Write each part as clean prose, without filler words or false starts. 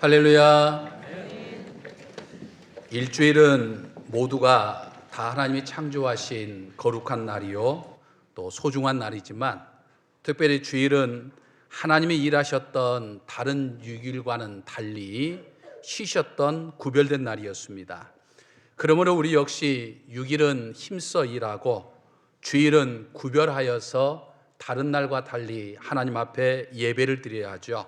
할렐루야. 일주일은 모두가 다 하나님이 창조하신 거룩한 날이요, 또 소중한 날이지만 특별히 주일은 하나님이 일하셨던 다른 6일과는 달리 쉬셨던 구별된 날이었습니다. 그러므로 우리 역시 6일은 힘써 일하고 주일은 구별하여서 다른 날과 달리 하나님 앞에 예배를 드려야 하죠.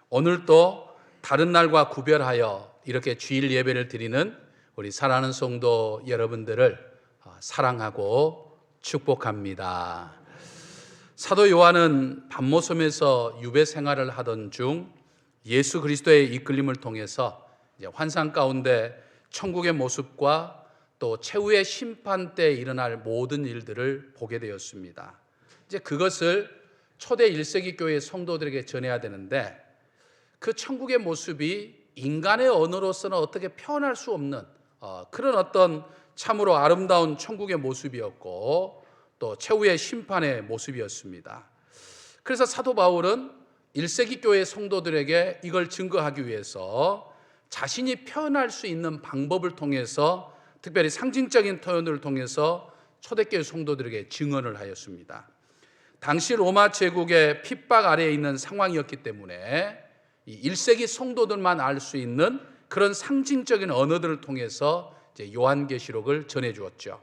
오늘도 다른 날과 구별하여 이렇게 주일 예배를 드리는 우리 사랑하는 성도 여러분들을 사랑하고 축복합니다. 사도 요한은 밤모섬에서 유배 생활을 하던 중 예수 그리스도의 이끌림을 통해서 환상 가운데 천국의 모습과 또 최후의 심판 때 일어날 모든 일들을 보게 되었습니다. 이제 그것을 초대 1세기 교회 성도들에게 전해야 되는데, 그 천국의 모습이 인간의 언어로서는 어떻게 표현할 수 없는 그런 어떤 참으로 아름다운 천국의 모습이었고, 또 최후의 심판의 모습이었습니다. 그래서 사도 바울은 1세기 교회 성도들에게 이걸 증거하기 위해서 자신이 표현할 수 있는 방법을 통해서, 특별히 상징적인 표현을 통해서 초대교회 성도들에게 증언을 하였습니다. 당시 로마 제국의 핍박 아래에 있는 상황이었기 때문에 이 1세기 성도들만 알 수 있는 그런 상징적인 언어들을 통해서 이제 요한계시록을 전해주었죠.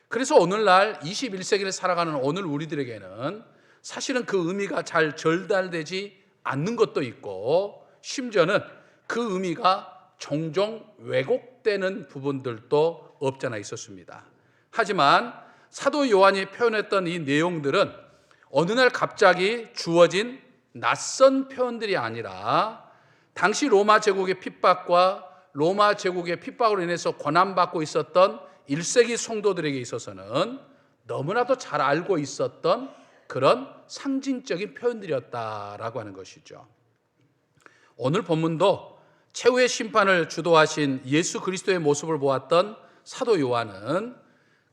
그래서 오늘날 21세기를 살아가는 오늘 우리들에게는 사실은 그 의미가 잘 전달되지 않는 것도 있고, 심지어는 그 의미가 종종 왜곡되는 부분들도 없잖아 있었습니다. 하지만 사도 요한이 표현했던 이 내용들은 어느 날 갑자기 주어진 낯선 표현들이 아니라 당시 로마 제국의 핍박과 로마 제국의 핍박으로 인해서 고난받고 있었던 1세기 성도들에게 있어서는 너무나도 잘 알고 있었던 그런 상징적인 표현들이었다라고 하는 것이죠. 오늘 본문도 최후의 심판을 주도하신 예수 그리스도의 모습을 보았던 사도 요한은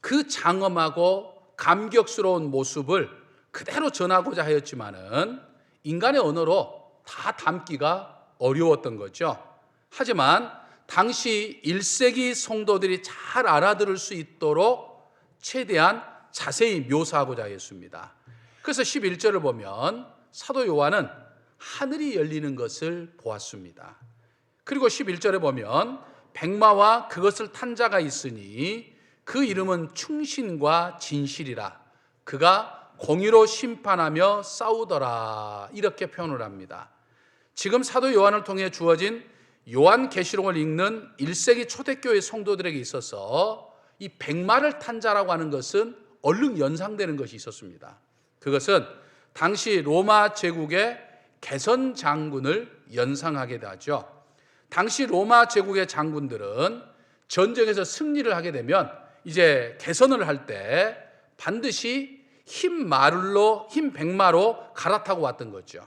그 장엄하고 감격스러운 모습을 그대로 전하고자 하였지만은 인간의 언어로 다 담기가 어려웠던 거죠. 하지만 당시 1세기 성도들이 잘 알아들을 수 있도록 최대한 자세히 묘사하고자 했습니다. 그래서 11절을 보면 사도 요한은 하늘이 열리는 것을 보았습니다. 그리고 11절에 보면 백마와 그것을 탄 자가 있으니 그 이름은 충신과 진실이라, 그가 공의로 심판하며 싸우더라, 이렇게 표현을 합니다. 지금 사도 요한을 통해 주어진 요한계시록을 읽는 1세기 초대교회 성도들에게 있어서 이 백마를 탄 자라고 하는 것은 얼른 연상되는 것이 있었습니다. 그것은 당시 로마 제국의 개선 장군을 연상하게 되죠. 당시 로마 제국의 장군들은 전쟁에서 승리를 하게 되면 이제 개선을 할 때 반드시 흰 백마로 갈아타고 왔던 거죠.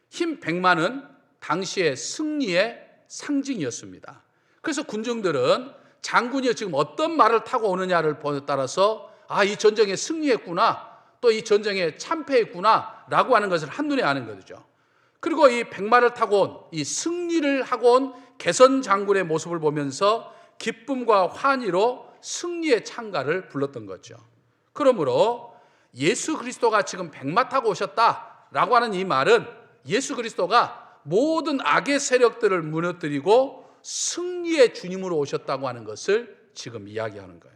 흰 백마는 당시의 승리의 상징이었습니다. 그래서 군중들은 장군이 지금 어떤 말을 타고 오느냐를 따라서 이 전쟁에 승리했구나, 또 이 전쟁에 참패했구나 라고 하는 것을 한눈에 아는 거죠. 그리고 이 백마를 타고 온, 이 승리를 하고 온 개선 장군의 모습을 보면서 기쁨과 환희로 승리의 찬가를 불렀던 거죠. 그러므로 예수 그리스도가 지금 백마 타고 오셨다라고 하는 이 말은 예수 그리스도가 모든 악의 세력들을 무너뜨리고 승리의 주님으로 오셨다고 하는 것을 지금 이야기하는 거예요.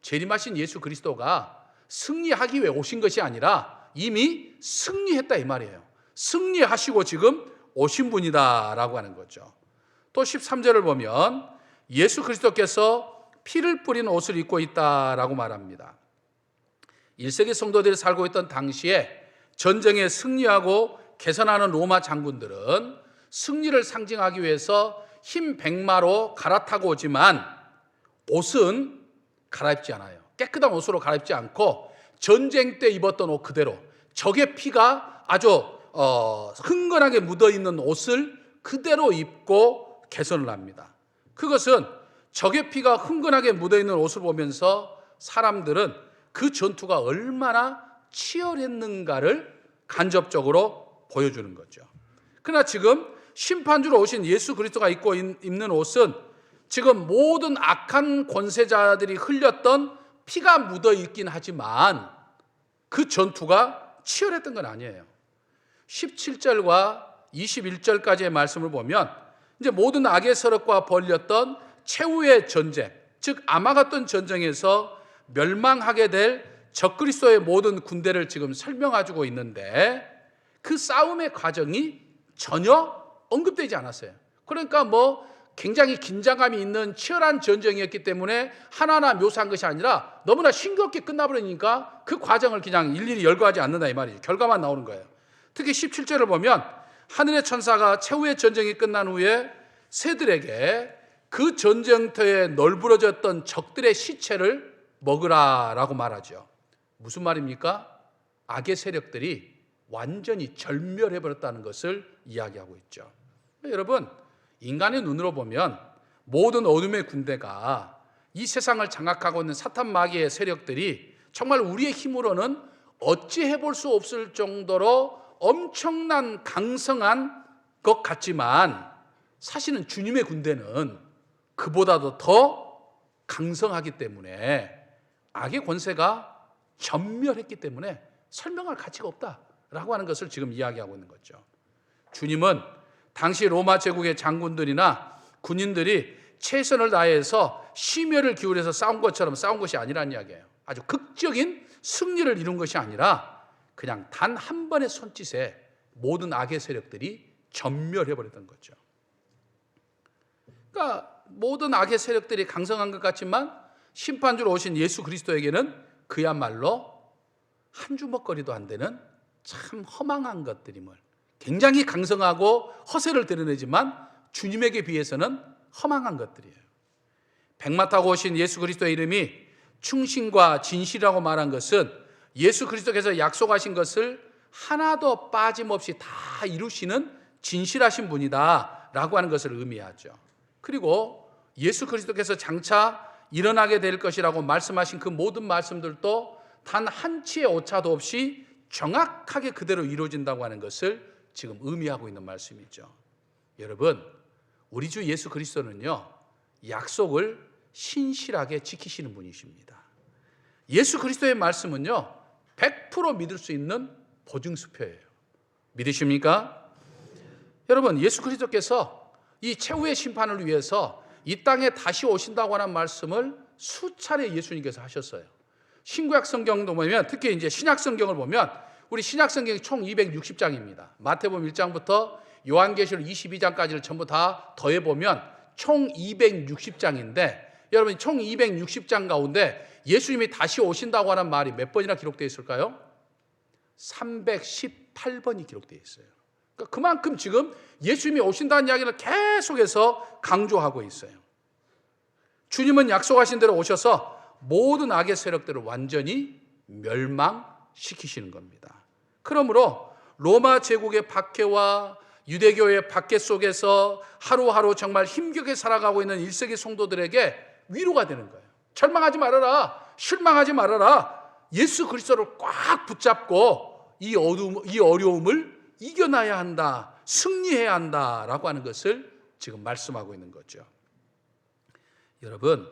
재림하신 예수 그리스도가 승리하기 위해 오신 것이 아니라 이미 승리했다 이 말이에요. 승리하시고 지금 오신 분이다라고 하는 거죠. 또 13절을 보면 예수 그리스도께서 피를 뿌린 옷을 입고 있다라고 말합니다. 1세기 성도들이 살고 있던 당시에 전쟁에 승리하고 개선하는 로마 장군들은 승리를 상징하기 위해서 흰 백마로 갈아타고 오지만 옷은 갈아입지 않아요. 깨끗한 옷으로 갈아입지 않고 전쟁 때 입었던 옷 그대로, 적의 피가 아주 흥건하게 묻어있는 옷을 그대로 입고 개선을 합니다. 그것은 적의 피가 흥건하게 묻어있는 옷을 보면서 사람들은 그 전투가 얼마나 치열했는가를 간접적으로 보여주는 거죠. 그러나 지금 심판주로 오신 예수 그리스도가 입고 입는 옷은 지금 모든 악한 권세자들이 흘렸던 피가 묻어 있긴 하지만 그 전투가 치열했던 건 아니에요. 17절과 21절까지의 말씀을 보면 이제 모든 악의 세력과 벌였던 최후의 전쟁, 즉 아마겟돈 전쟁에서 멸망하게 될 적그리스도의 모든 군대를 지금 설명해주고 있는데 그 싸움의 과정이 전혀 언급되지 않았어요. 그러니까 굉장히 긴장감이 있는 치열한 전쟁이었기 때문에 하나하나 묘사한 것이 아니라 너무나 싱겁게 끝나버리니까 그 과정을 그냥 일일이 열거하지 않는다 이 말이죠. 결과만 나오는 거예요. 특히 17절을 보면 하늘의 천사가 최후의 전쟁이 끝난 후에 새들에게 그 전쟁터에 널브러졌던 적들의 시체를 먹으라라고 말하죠. 무슨 말입니까? 악의 세력들이 완전히 절멸해버렸다는 것을 이야기하고 있죠. 여러분, 인간의 눈으로 보면 모든 어둠의 군대가 이 세상을 장악하고 있는 사탄 마귀의 세력들이 정말 우리의 힘으로는 어찌해 볼 수 없을 정도로 엄청난 강성한 것 같지만 사실은 주님의 군대는 그보다도 더 강성하기 때문에 악의 권세가 전멸했기 때문에 설명할 가치가 없다라고 하는 것을 지금 이야기하고 있는 거죠. 주님은 당시 로마 제국의 장군들이나 군인들이 최선을 다해서 심혈을 기울여서 싸운 것처럼 싸운 것이 아니라는 이야기예요. 아주 극적인 승리를 이룬 것이 아니라 그냥 단 한 번의 손짓에 모든 악의 세력들이 전멸해버렸던 거죠. 그러니까 모든 악의 세력들이 강성한 것 같지만 심판주로 오신 예수 그리스도에게는 그야말로 한 주먹거리도 안 되는 참 허망한 것들임을, 굉장히 강성하고 허세를 드러내지만 주님에게 비해서는 허망한 것들이에요. 백마 타고 오신 예수 그리스도의 이름이 충신과 진실이라고 말한 것은 예수 그리스도께서 약속하신 것을 하나도 빠짐없이 다 이루시는 진실하신 분이다 라고 하는 것을 의미하죠. 그리고 예수 그리스도께서 장차 일어나게 될 것이라고 말씀하신 그 모든 말씀들도 단 한 치의 오차도 없이 정확하게 그대로 이루어진다고 하는 것을 지금 의미하고 있는 말씀이죠. 여러분, 우리 주 예수 그리스도는요, 약속을 신실하게 지키시는 분이십니다. 예수 그리스도의 말씀은요, 100% 믿을 수 있는 보증수표예요. 믿으십니까? 여러분, 예수 그리스도께서 이 최후의 심판을 위해서 이 땅에 다시 오신다고 하는 말씀을 수차례 예수님께서 하셨어요. 신구약 성경도 보면, 특히 이제 신약 성경을 보면 우리 신약 성경이 총 260장입니다. 마태복음 1장부터 요한계시록 22장까지를 전부 다 더해 보면 총 260장인데 여러분, 총 260장 가운데 예수님이 다시 오신다고 하는 말이 몇 번이나 기록되어 있을까요? 318번이 기록되어 있어요. 그러니까 그만큼 지금 예수님이 오신다는 이야기를 계속해서 강조하고 있어요. 주님은 약속하신 대로 오셔서 모든 악의 세력들을 완전히 멸망시키시는 겁니다. 그러므로 로마 제국의 박해와 유대교의 박해 속에서 하루하루 정말 힘겹게 살아가고 있는 1세기 성도들에게 위로가 되는 거예요. 절망하지 말아라, 실망하지 말아라. 예수 그리스도를 꽉 붙잡고 이 어려움을 이겨나야 한다, 승리해야 한다라고 하는 것을 지금 말씀하고 있는 거죠. 여러분,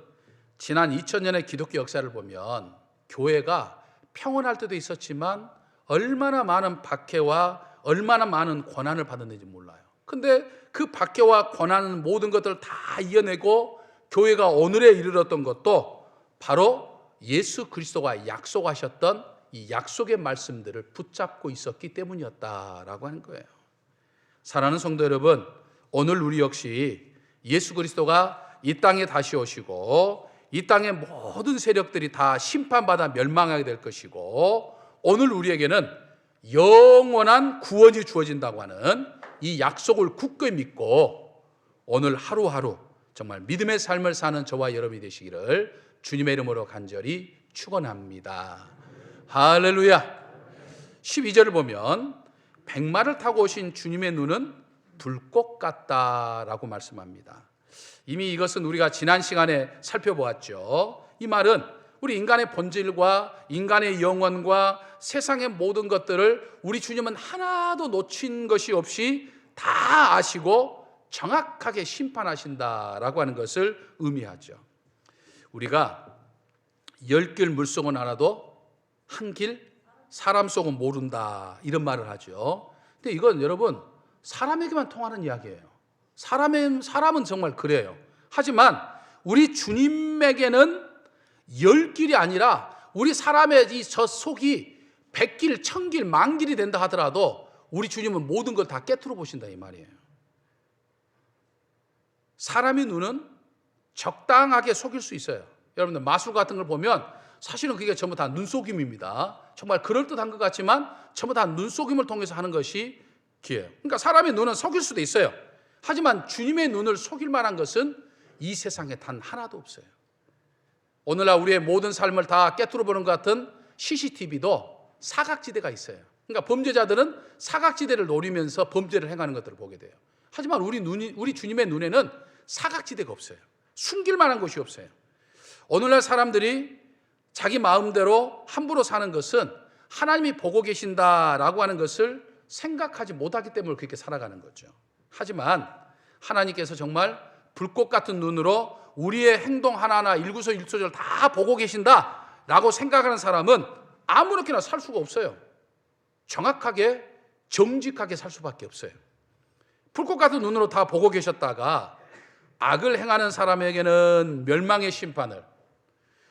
지난 2000년의 기독교 역사를 보면 교회가 평온할 때도 있었지만 얼마나 많은 박해와 얼마나 많은 고난을 받았는지 몰라요. 근데 그 박해와 고난 모든 것들을 다 이겨내고 교회가 오늘에 이르렀던 것도 바로 예수 그리스도가 약속하셨던 이 약속의 말씀들을 붙잡고 있었기 때문이었다라고 하는 거예요. 사랑하는 성도 여러분, 오늘 우리 역시 예수 그리스도가 이 땅에 다시 오시고 이 땅의 모든 세력들이 다 심판받아 멸망하게 될 것이고 오늘 우리에게는 영원한 구원이 주어진다고 하는 이 약속을 굳게 믿고 오늘 하루하루 정말 믿음의 삶을 사는 저와 여러분이 되시기를 주님의 이름으로 간절히 축원합니다. 할렐루야. 12절을 보면 백마를 타고 오신 주님의 눈은 불꽃 같다라고 말씀합니다. 이미 이것은 우리가 지난 시간에 살펴보았죠. 이 말은 우리 인간의 본질과 인간의 영혼과 세상의 모든 것들을 우리 주님은 하나도 놓친 것이 없이 다 아시고 정확하게 심판하신다라고 하는 것을 의미하죠. 우리가 10길 물속은 알아도 한 길 사람 속은 모른다, 이런 말을 하죠. 근데 이건 여러분 사람에게만 통하는 이야기예요. 사람은 정말 그래요. 하지만 우리 주님에게는 10길이 아니라 우리 사람의 이 저 속이 100길, 1000길, 만길이 된다 하더라도 우리 주님은 모든 걸 다 깨트려 보신다, 이 말이에요. 사람의 눈은 적당하게 속일 수 있어요. 여러분들 마술 같은 걸 보면 사실은 그게 전부 다 눈속임입니다. 정말 그럴듯한 것 같지만 전부 다 눈속임을 통해서 하는 것이 기예요. 그러니까 사람의 눈은 속일 수도 있어요. 하지만 주님의 눈을 속일 만한 것은 이 세상에 단 하나도 없어요. 오늘날 우리의 모든 삶을 다 깨트려 보는 것 같은 CCTV도 사각지대가 있어요. 그러니까 범죄자들은 사각지대를 노리면서 범죄를 행하는 것들을 보게 돼요. 하지만 우리 주님의 눈에는 사각지대가 없어요. 숨길 만한 것이 없어요. 오늘날 사람들이 자기 마음대로 함부로 사는 것은 하나님이 보고 계신다라고 하는 것을 생각하지 못하기 때문에 그렇게 살아가는 거죠. 하지만 하나님께서 정말 불꽃 같은 눈으로 우리의 행동 하나하나 일구서 일소절 다 보고 계신다라고 생각하는 사람은 아무렇게나 살 수가 없어요. 정확하게 정직하게 살 수밖에 없어요. 불꽃 같은 눈으로 다 보고 계셨다가 악을 행하는 사람에게는 멸망의 심판을,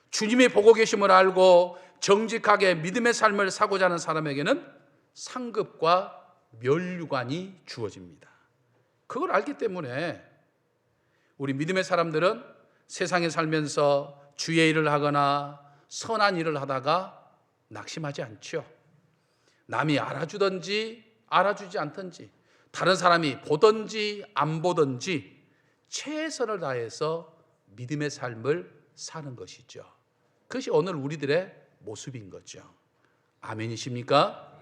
주님이 보고 계심을 알고 정직하게 믿음의 삶을 사고자 하는 사람에게는 상급과 멸류관이 주어집니다. 그걸 알기 때문에 우리 믿음의 사람들은 세상에 살면서 주의 일을 하거나 선한 일을 하다가 낙심하지 않죠. 남이 알아주든지 알아주지 않든지, 다른 사람이 보든지 안 보든지 최선을 다해서 믿음의 삶을 사는 것이죠. 그것이 오늘 우리들의 모습인 거죠. 아멘이십니까?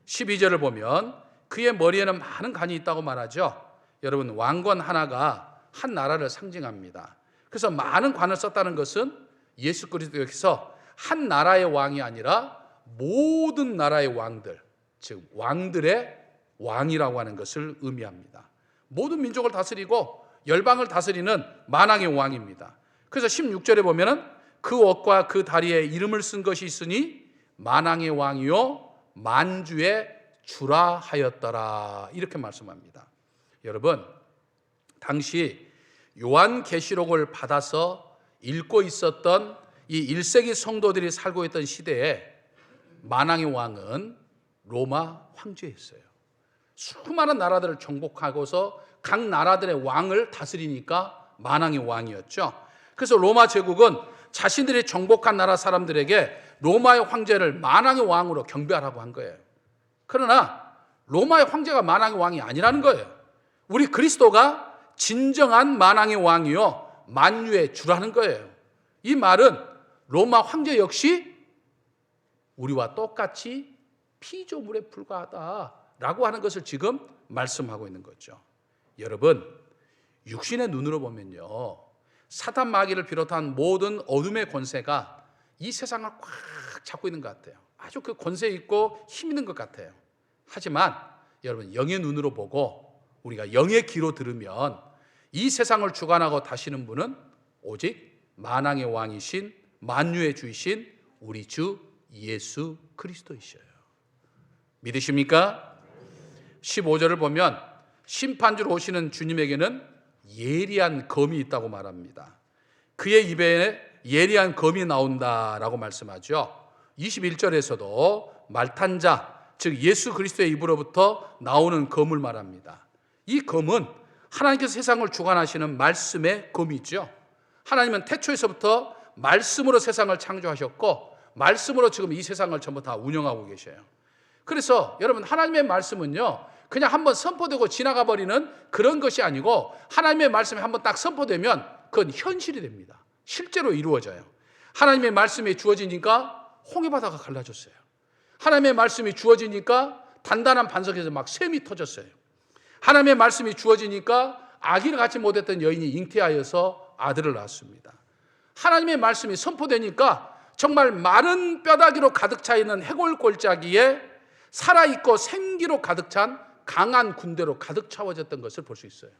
12절을 보면 그의 머리에는 많은 관이 있다고 말하죠. 여러분, 왕관 하나가 한 나라를 상징합니다. 그래서 많은 관을 썼다는 것은 예수 그리스도께서 한 나라의 왕이 아니라 모든 나라의 왕들, 즉 왕들의 왕이라고 하는 것을 의미합니다. 모든 민족을 다스리고 열방을 다스리는 만왕의 왕입니다. 그래서 16절에 보면은 그 옷과 그 다리에 이름을 쓴 것이 있으니 만왕의 왕이요 만주의 주라 하였더라, 이렇게 말씀합니다. 여러분, 당시 요한계시록을 받아서 읽고 있었던 이 1세기 성도들이 살고 있던 시대에 만왕의 왕은 로마 황제였어요. 수많은 나라들을 정복하고서 각 나라들의 왕을 다스리니까 만왕의 왕이었죠. 그래서 로마 제국은 자신들이 정복한 나라 사람들에게 로마의 황제를 만왕의 왕으로 경배하라고 한 거예요. 그러나 로마의 황제가 만왕의 왕이 아니라는 거예요. 우리 그리스도가 진정한 만왕의 왕이요 만유의 주라는 거예요. 이 말은 로마 황제 역시 우리와 똑같이 피조물에 불과하다라고 하는 것을 지금 말씀하고 있는 거죠. 여러분, 육신의 눈으로 보면요, 사탄 마귀를 비롯한 모든 어둠의 권세가 이 세상을 꽉 잡고 있는 것 같아요. 아주 그 권세 있고 힘 있는 것 같아요. 하지만 여러분, 영의 눈으로 보고 우리가 영의 귀로 들으면 이 세상을 주관하고 다시는 분은 오직 만왕의 왕이신 만유의 주이신 우리 주 예수 그리스도이셔요. 믿으십니까? 15절을 보면 심판주로 오시는 주님에게는 예리한 검이 있다고 말합니다. 그의 입에 예리한 검이 나온다라고 말씀하죠. 21절에서도 말탄 자, 즉 예수 그리스도의 입으로부터 나오는 검을 말합니다. 이 검은 하나님께서 세상을 주관하시는 말씀의 검이죠. 하나님은 태초에서부터 말씀으로 세상을 창조하셨고 말씀으로 지금 이 세상을 전부 다 운영하고 계셔요. 그래서 여러분, 하나님의 말씀은요 그냥 한번 선포되고 지나가 버리는 그런 것이 아니고 하나님의 말씀이 한번 딱 선포되면 그건 현실이 됩니다. 실제로 이루어져요. 하나님의 말씀이 주어지니까 홍해바다가 갈라졌어요. 하나님의 말씀이 주어지니까 단단한 반석에서 막 샘이 터졌어요. 하나님의 말씀이 주어지니까 아기를 갖지 못했던 여인이 잉태하여서 아들을 낳았습니다. 하나님의 말씀이 선포되니까 정말 마른 뼈다귀로 가득 차 있는 해골 골짜기에 살아있고 생기로 가득 찬 강한 군대로 가득 차워졌던 것을 볼 수 있어요.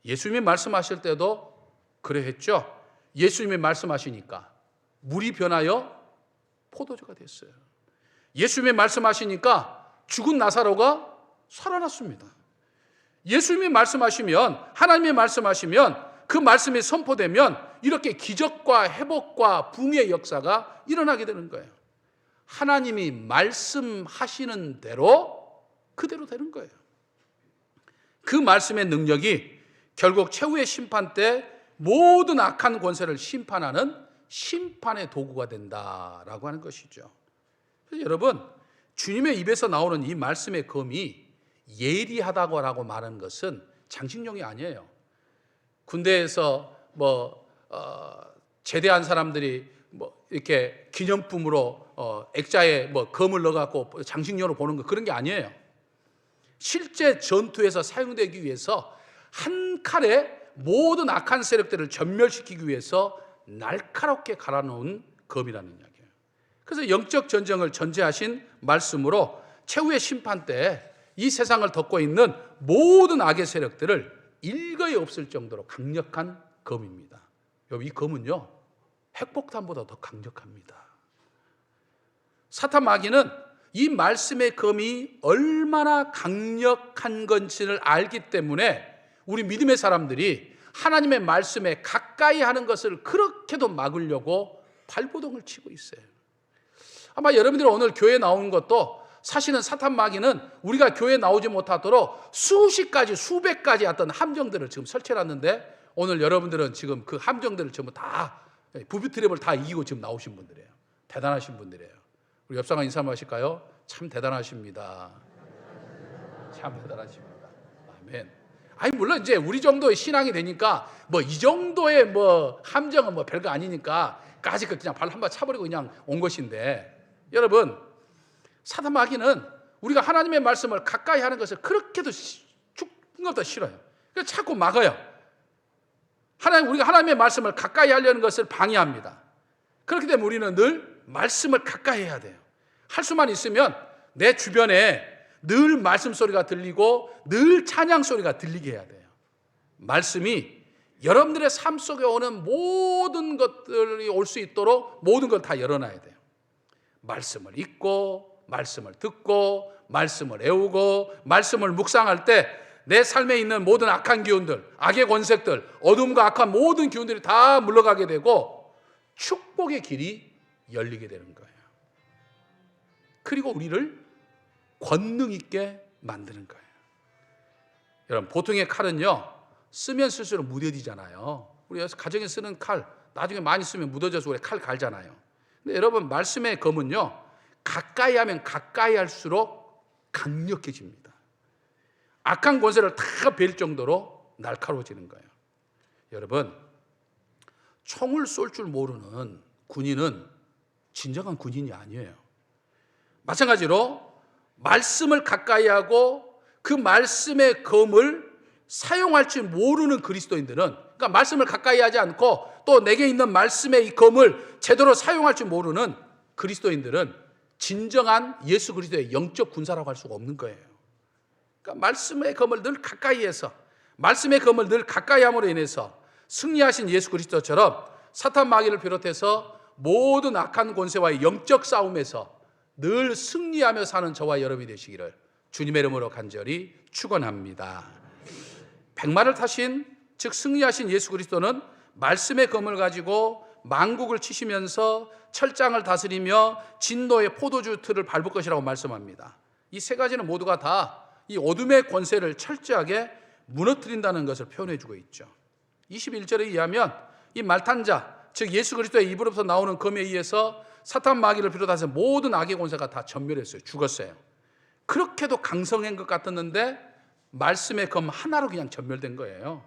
예수님이 말씀하실 때도 그래 했죠. 예수님이 말씀하시니까 물이 변하여 포도주가 됐어요. 예수님이 말씀하시니까 죽은 나사로가 살아났습니다. 예수님이 말씀하시면, 하나님이 말씀하시면, 그 말씀이 선포되면 이렇게 기적과 회복과 붕의 역사가 일어나게 되는 거예요. 하나님이 말씀하시는 대로 그대로 되는 거예요. 그 말씀의 능력이 결국 최후의 심판 때 모든 악한 권세를 심판하는 심판의 도구가 된다라고 하는 것이죠. 그래서 여러분, 주님의 입에서 나오는 이 말씀의 검이 예리하다고 말하는 것은 장식용이 아니에요. 군대에서 제대한 사람들이 이렇게 기념품으로 액자에 검을 넣어갖고 장식용으로 보는 거, 그런 게 아니에요. 실제 전투에서 사용되기 위해서 한 칼에 모든 악한 세력들을 전멸시키기 위해서 날카롭게 갈아놓은 검이라는 이야기예요. 그래서 영적 전쟁을 전제하신 말씀으로 최후의 심판 때 이 세상을 덮고 있는 모든 악의 세력들을 일거에 없을 정도로 강력한 검입니다. 이 검은요, 핵폭탄보다 더 강력합니다. 사탄 마귀는 이 말씀의 검이 얼마나 강력한 건지를 알기 때문에 우리 믿음의 사람들이 하나님의 말씀에 가까이 하는 것을 그렇게도 막으려고 발버둥을 치고 있어요. 아마 여러분들이 오늘 교회에 나오는 것도 사실은 사탄 마귀는 우리가 교회에 나오지 못하도록 수십 가지, 수백 가지 어떤 함정들을 지금 설치해놨는데, 오늘 여러분들은 지금 그 함정들을 전부 다, 부비 트랩을 다 이기고 지금 나오신 분들이에요. 대단하신 분들이에요. 우리 옆 사람 인사 한번 하실까요? 참 대단하십니다. 참 대단하십니다. 아멘. 아니, 물론 이제 우리 정도의 신앙이 되니까 이 정도의 함정은 별거 아니니까 까짓 그냥 발 한번 차버리고 그냥 온 것인데, 여러분, 사탄 마귀는 우리가 하나님의 말씀을 가까이 하는 것을 그렇게도 죽는 것도 싫어요. 그래서 자꾸 막아요. 우리가 하나님의 말씀을 가까이 하려는 것을 방해합니다. 그렇기 때문에 우리는 늘 말씀을 가까이 해야 돼요. 할 수만 있으면 내 주변에 늘 말씀 소리가 들리고 늘 찬양 소리가 들리게 해야 돼요. 말씀이 여러분들의 삶 속에 오는 모든 것들이 올 수 있도록 모든 걸 다 열어놔야 돼요. 말씀을 읽고, 말씀을 듣고, 말씀을 외우고, 말씀을 묵상할 때 내 삶에 있는 모든 악한 기운들, 악의 권색들, 어둠과 악한 모든 기운들이 다 물러가게 되고 축복의 길이 열리게 되는 거예요. 그리고 우리를 권능 있게 만드는 거예요. 여러분, 보통의 칼은요, 쓰면 쓸수록 무뎌지잖아요. 우리 가정에 쓰는 칼, 나중에 많이 쓰면 묻어져서 우리 칼 갈잖아요. 근데 여러분, 말씀의 검은요, 가까이 하면 가까이 할수록 강력해집니다. 악한 권세를 다 벨 정도로 날카로워지는 거예요. 여러분, 총을 쏠 줄 모르는 군인은 진정한 군인이 아니에요. 마찬가지로 말씀을 가까이 하고 그 말씀의 검을 사용할 줄 모르는 그리스도인들은, 그러니까 말씀을 가까이 하지 않고 또 내게 있는 말씀의 이 검을 제대로 사용할 줄 모르는 그리스도인들은 진정한 예수 그리스도의 영적 군사라고 할 수가 없는 거예요. 그러니까 말씀의 검을 늘 가까이 해서, 말씀의 검을 늘 가까이 함으로 인해서 승리하신 예수 그리스도처럼 사탄 마귀를 비롯해서 모든 악한 권세와의 영적 싸움에서 늘 승리하며 사는 저와 여러분이 되시기를 주님의 이름으로 간절히 축원합니다. 백마를 타신, 즉 승리하신 예수 그리스도는 말씀의 검을 가지고 만국을 치시면서 철장을 다스리며 진노의 포도주 틀을 밟을 것이라고 말씀합니다. 이 세 가지는 모두가 다 이 어둠의 권세를 철저하게 무너뜨린다는 것을 표현해 주고 있죠. 21절에 의하면 이 말탄 자, 즉 예수 그리스도의 입으로부터 나오는 검에 의해서 사탄 마귀를 비롯해서 모든 악의 권세가 다 전멸했어요. 죽었어요. 그렇게도 강성한 것 같았는데 말씀의 검 하나로 그냥 전멸된 거예요.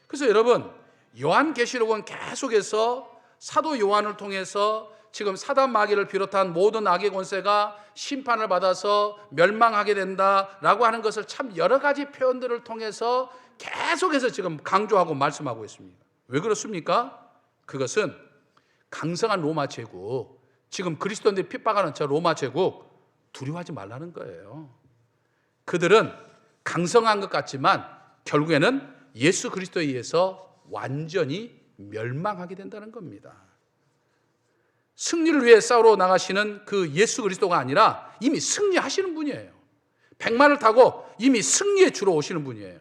그래서 여러분, 요한계시록은 계속해서 사도 요한을 통해서 지금 사단 마귀를 비롯한 모든 악의 권세가 심판을 받아서 멸망하게 된다라고 하는 것을 참 여러 가지 표현들을 통해서 계속해서 지금 강조하고 말씀하고 있습니다. 왜 그렇습니까? 그것은 강성한 로마 제국, 지금 그리스도인들이 핍박하는 저 로마 제국 두려워하지 말라는 거예요. 그들은 강성한 것 같지만 결국에는 예수 그리스도에 의해서 완전히 멸망하게 된다는 겁니다. 승리를 위해 싸우러 나가시는 그 예수 그리스도가 아니라 이미 승리하시는 분이에요. 백마를 타고 이미 승리에 주로 오시는 분이에요.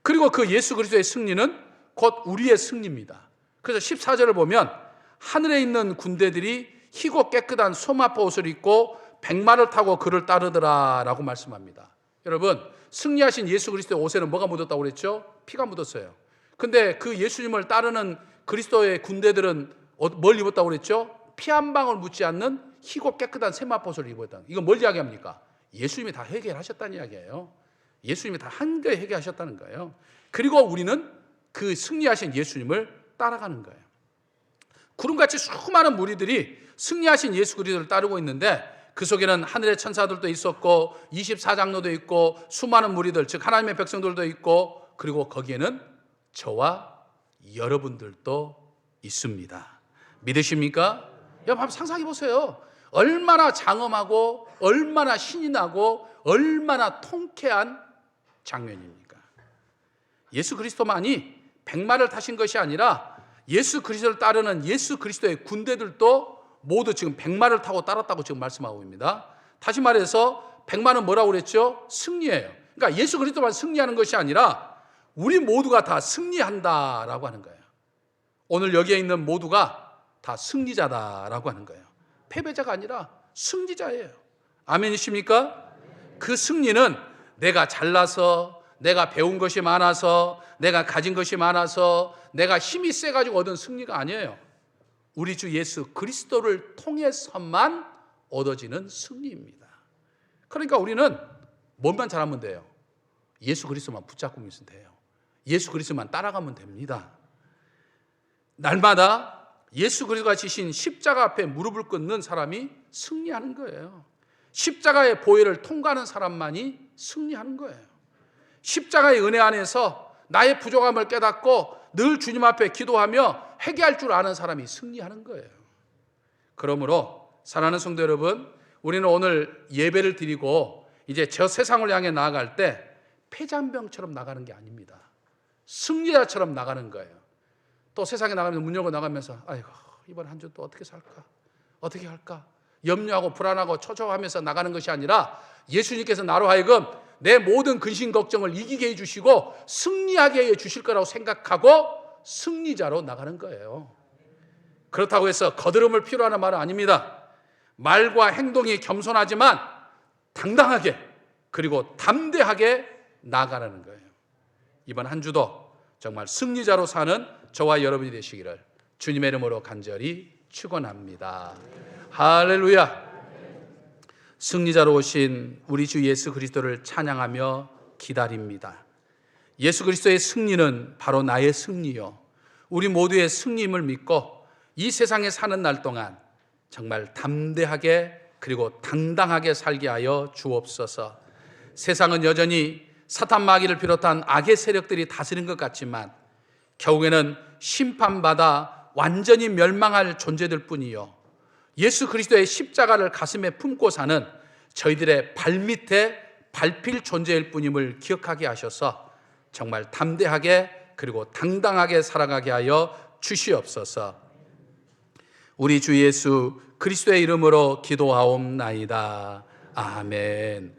그리고 그 예수 그리스도의 승리는 곧 우리의 승리입니다. 그래서 14절을 보면 하늘에 있는 군대들이 희고 깨끗한 소마포 옷을 입고 백마를 타고 그를 따르더라 라고 말씀합니다. 여러분, 승리하신 예수 그리스도의 옷에는 뭐가 묻었다고 그랬죠? 피가 묻었어요. 근데 그 예수님을 따르는 그리스도의 군대들은 뭘 입었다고 그랬죠? 피 한 방울 묻지 않는 희고 깨끗한 세마포옷을 입었다. 이건 뭘 이야기합니까? 예수님이 다 해결하셨다는 이야기예요. 예수님이 다 한가에 해결하셨다는 거예요. 그리고 우리는 그 승리하신 예수님을 따라가는 거예요. 구름같이 수많은 무리들이 승리하신 예수 그리스도를 따르고 있는데 그 속에는 하늘의 천사들도 있었고 24장로도 있고 수많은 무리들, 즉 하나님의 백성들도 있고, 그리고 거기에는 저와 여러분들도 있습니다. 믿으십니까? 여러분 한번 상상해 보세요. 얼마나 장엄하고 얼마나 신이 나고 얼마나 통쾌한 장면입니까? 예수 그리스도만이 백마를 타신 것이 아니라 예수 그리스도를 따르는 예수 그리스도의 군대들도 모두 지금 백마를 타고 따랐다고 지금 말씀하고 있습니다. 다시 말해서 백마는 뭐라고 그랬죠? 승리예요. 그러니까 예수 그리스도만 승리하는 것이 아니라 우리 모두가 다 승리한다라고 하는 거예요. 오늘 여기에 있는 모두가 다 승리자다라고 하는 거예요. 패배자가 아니라 승리자예요. 아멘이십니까? 그 승리는 내가 잘나서, 내가 배운 것이 많아서, 내가 가진 것이 많아서, 내가 힘이 세가지고 얻은 승리가 아니에요. 우리 주 예수 그리스도를 통해서만 얻어지는 승리입니다. 그러니까 우리는 뭘만 잘하면 돼요? 예수 그리스도만 붙잡고 있으면 돼요. 예수 그리스도만 따라가면 됩니다. 날마다 예수 그리스도가 지신 십자가 앞에 무릎을 꿇는 사람이 승리하는 거예요. 십자가의 보혈을 통과하는 사람만이 승리하는 거예요. 십자가의 은혜 안에서 나의 부족함을 깨닫고 늘 주님 앞에 기도하며 회개할 줄 아는 사람이 승리하는 거예요. 그러므로 사랑하는 성도 여러분, 우리는 오늘 예배를 드리고 이제 저 세상을 향해 나아갈 때 폐잔병처럼 나가는 게 아닙니다. 승리자처럼 나가는 거예요. 또 세상에 나가면서 문 열고 나가면서 아이고 이번 한 주 또 어떻게 살까? 어떻게 할까? 염려하고 불안하고 초조하면서 나가는 것이 아니라 예수님께서 나로 하여금 내 모든 근심 걱정을 이기게 해주시고 승리하게 해주실 거라고 생각하고 승리자로 나가는 거예요. 그렇다고 해서 거드름을 필요로 하는 말은 아닙니다. 말과 행동이 겸손하지만 당당하게 그리고 담대하게 나아가라는 거예요. 이번 한 주도 정말 승리자로 사는 저와 여러분이 되시기를 주님의 이름으로 간절히 축원합니다. 할렐루야. 승리자로 오신 우리 주 예수 그리스도를 찬양하며 기다립니다. 예수 그리스도의 승리는 바로 나의 승리요, 우리 모두의 승리임을 믿고 이 세상에 사는 날 동안 정말 담대하게 그리고 당당하게 살게 하여 주옵소서. 세상은 여전히 사탄 마귀를 비롯한 악의 세력들이 다스린 것 같지만 결국에는 심판받아 완전히 멸망할 존재들 뿐이요, 예수 그리스도의 십자가를 가슴에 품고 사는 저희들의 발밑에 밟힐 존재일 뿐임을 기억하게 하셔서 정말 담대하게 그리고 당당하게 살아가게 하여 주시옵소서. 우리 주 예수 그리스도의 이름으로 기도하옵나이다. 아멘.